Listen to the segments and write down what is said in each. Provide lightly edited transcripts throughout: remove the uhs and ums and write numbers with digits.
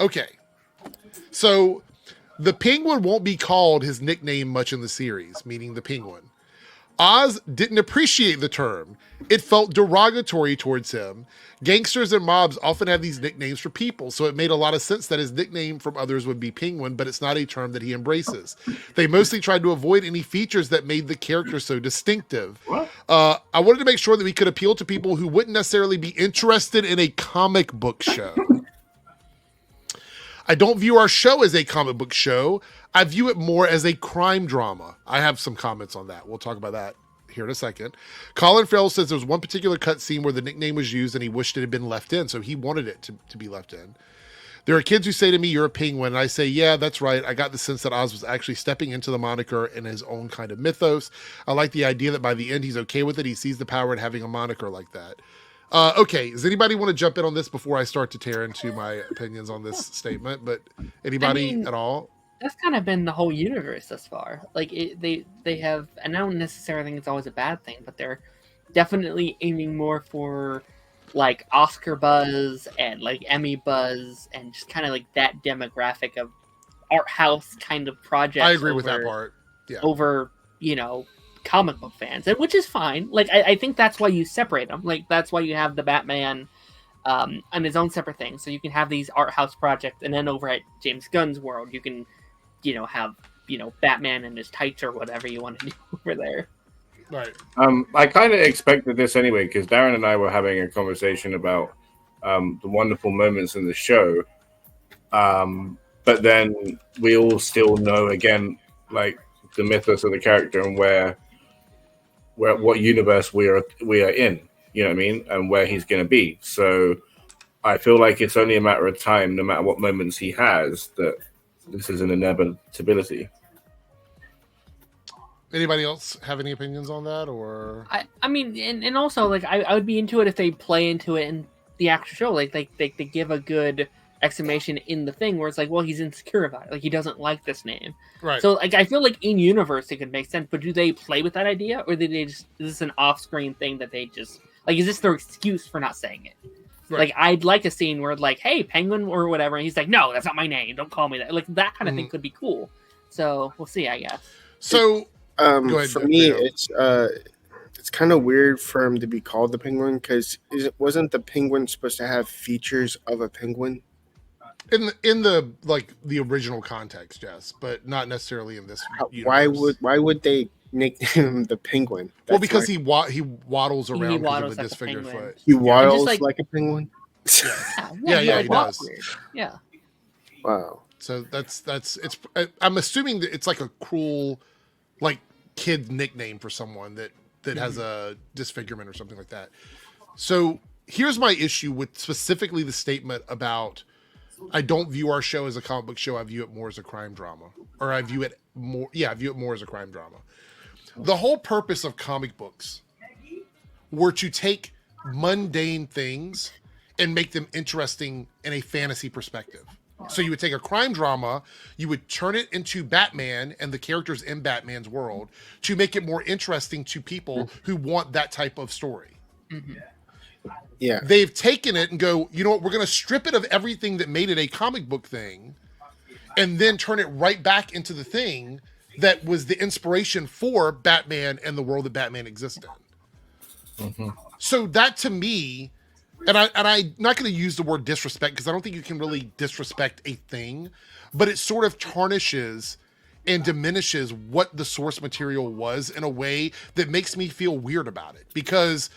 Okay. So the Penguin won't be called his nickname much in the series, meaning the Penguin. Oz didn't appreciate the term. It felt derogatory towards him. Gangsters and mobs often have these nicknames for people, so it made a lot of sense that his nickname from others would be Penguin, but it's not a term that he embraces. They mostly tried to avoid any features that made the character so distinctive. I wanted to make sure that we could appeal to people who wouldn't necessarily be interested in a comic book show. I don't view our show as a comic book show. I view it more as a crime drama. I have some comments on that. We'll talk about that here in a second. Colin Farrell says there was one particular cutscene where the nickname was used and he wished it had been left in, so he wanted it to be left in. There are kids who say to me, "You're a penguin," and I say, yeah, that's right. I got the sense that Oz was actually stepping into the moniker in his own kind of mythos. I like the idea that by the end he's okay with it. He sees the power in having a moniker like that. Okay, does anybody want to jump in on this before I start to tear into my opinions on this statement? But anybody at all? That's kind of been the whole universe thus far. Like they have, and I don't necessarily think it's always a bad thing, but they're definitely aiming more for like Oscar buzz and like Emmy buzz and just kind of like that demographic of art house kind of projects. I agree with that part. Yeah. Over, comic book fans, and which is fine. Like I think that's why you separate them. Like that's why you have the Batman on his own separate thing. So you can have these art house projects, and then over at James Gunn's world, you can have Batman and his tights or whatever you want to do over there. Right. I kind of expected this anyway, because Darren and I were having a conversation about the wonderful moments in the show, but then we all still know again, like the mythos of the character and where what universe we are in. You know what I mean, and where he's going to be. So I feel like it's only a matter of time, no matter what moments he has, that this is an inevitability. Anybody else have any opinions on that? Or I mean, and also like I would be into it if they play into it in the actual show. Like they give a good exclamation in the thing where it's like, well, he's insecure about it. Like he doesn't like this name. Right. So like I feel like in universe it could make sense, but do they play with that idea, or did they just, is this an off-screen thing that they just like, is this their excuse for not saying it? Right. Like I'd like a scene where like, hey, Penguin or whatever, and he's like, no, that's not my name. Don't call me that. Like that kind of thing could be cool. So we'll see, I guess. So go ahead, for me, it's kind of weird for him to be called the Penguin, because wasn't the Penguin supposed to have features of a penguin? In the like the original context, yes, but not necessarily in this universe. Why would they nickname him the Penguin? Well, because he waddles around because of a disfigured foot. He waddles like a penguin. Yeah, he does. Weird. Yeah. Wow. So that's it's. I'm assuming that it's like a cruel, like kid nickname for someone that has a disfigurement or something like that. So here's my issue with specifically the statement about, I don't view our show as a comic book show. I view it more as a crime drama, or I view it more as a crime drama. The whole purpose of comic books were to take mundane things and make them interesting in a fantasy perspective. So you would take a crime drama, you would turn it into Batman and the characters in Batman's world to make it more interesting to people who want that type of story. Mm-hmm. Yeah. They've taken it and go, you know what, we're going to strip it of everything that made it a comic book thing and then turn it right back into the thing that was the inspiration for Batman and the world that Batman existed in. Mm-hmm. So that to me, and I'm not going to use the word disrespect because I don't think you can really disrespect a thing, but it sort of tarnishes and diminishes what the source material was in a way that makes me feel weird about it. Because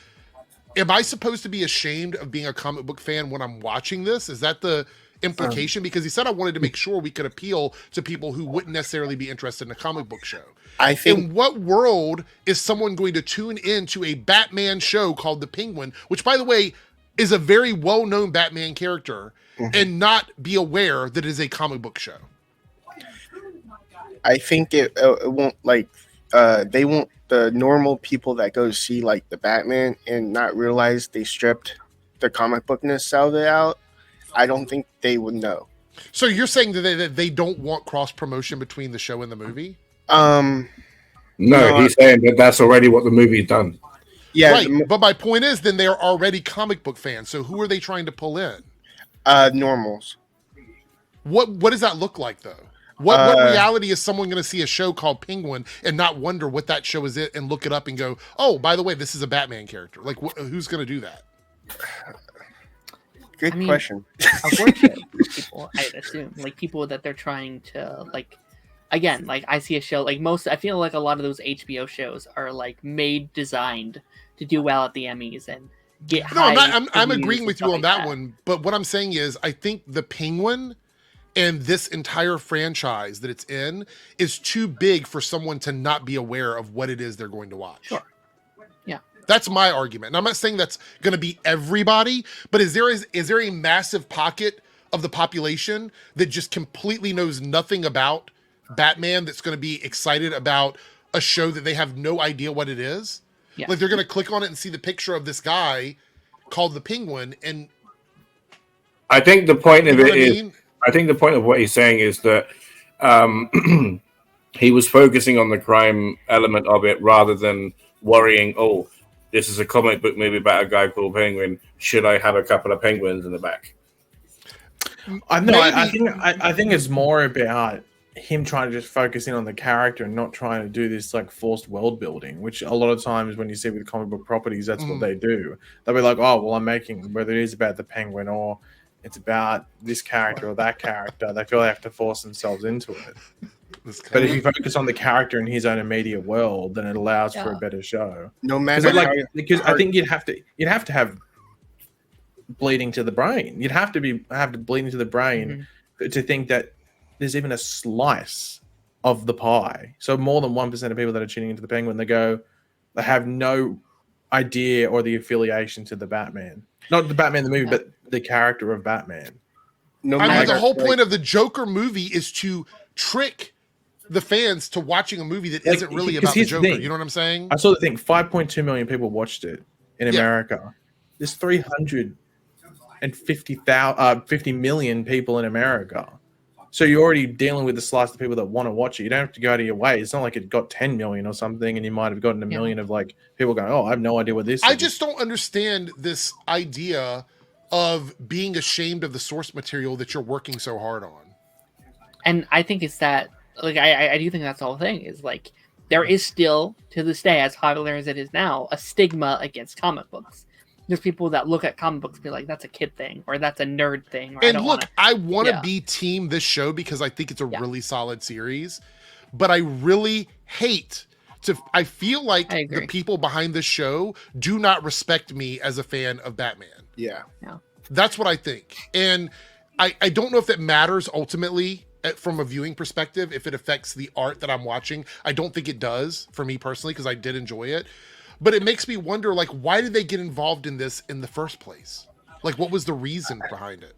am I supposed to be ashamed of being a comic book fan when I'm watching this? Is that the implication? Because he said I wanted to make sure we could appeal to people who wouldn't necessarily be interested in a comic book show. I think, in what world is someone going to tune into a Batman show called The Penguin, which, by the way, is a very well-known Batman character, and not be aware that it is a comic book show? I think it won't, like, they won't, the normal people that go see like the Batman and not realize they stripped the comic bookness out of it out, I don't think they would know. So you're saying that they don't want cross promotion between the show and the movie? No, he's saying that that's already what the movie's done. Yeah, right. But my point is, then they're already comic book fans. So who are they trying to pull in? Normals. What does that look like though? What reality is someone going to see a show called Penguin and not wonder what that show is and look it up and go, oh, by the way, this is a Batman character? Like, who's going to do that? Good question. Unfortunately, people, I'd assume, like people that they're trying to like. Again, like I see a show like I feel like a lot of those HBO shows are like designed to do well at the Emmys and get. No, I'm agreeing with you on that one. But what I'm saying is, I think the Penguin and this entire franchise that it's in is too big for someone to not be aware of what it is they're going to watch. Sure. Yeah. That's my argument. And I'm not saying that's going to be everybody, but is there a massive pocket of the population that just completely knows nothing about Batman that's going to be excited about a show that they have no idea what it is? Yeah. Like they're going to click on it and see the picture of this guy called the Penguin. And I think the point of it is, mean? I think the point of what he's saying is that he was focusing on the crime element of it rather than worrying, oh, this is a comic book movie about a guy called Penguin. Should I have a couple of penguins in the back? I think it's more about him trying to just focus in on the character and not trying to do this like forced world building, which a lot of times when you see with comic book properties, that's what they do. They'll be like, oh, well, I'm making, whether it is about the Penguin or it's about this character or that character, they feel they have to force themselves into it. But if you focus on the character in his own immediate world, then it allows for a better show. No matter because I think you'd have to have bleeding to the brain. You'd have to bleeding to the brain to think that there's even a slice of the pie. So more than 1% of people that are tuning into the Penguin, they have no idea or the affiliation to the Batman. Not the Batman the movie, but the character of Batman. The whole point of the Joker movie is to trick the fans to watching a movie that isn't really about the Joker. You know what I'm saying? I saw the thing. 5.2 million people watched it in America. There's 350 million people in America. So you're already dealing with the slice of people that want to watch it. You don't have to go out of your way. It's not like it got 10 million or something, and you might have gotten a million of like people going, "Oh, I have no idea what this is." I just don't understand this idea of being ashamed of the source material that you're working so hard on. And I think it's that, like, I do think that's the whole thing, is like there is still to this day, as popular as it is now, a stigma against comic books. There's people that look at comic books and be like, that's a kid thing, or that's a nerd thing. Or and I want to be team this show because I think it's a really solid series, but I really hate I feel like the people behind this show do not respect me as a fan of Batman. Yeah. That's what I think. And I don't know if that matters ultimately from a viewing perspective, if it affects the art that I'm watching. I don't think it does for me personally, because I did enjoy it. But it makes me wonder, like, why did they get involved in this in the first place? Like, what was the reason behind it?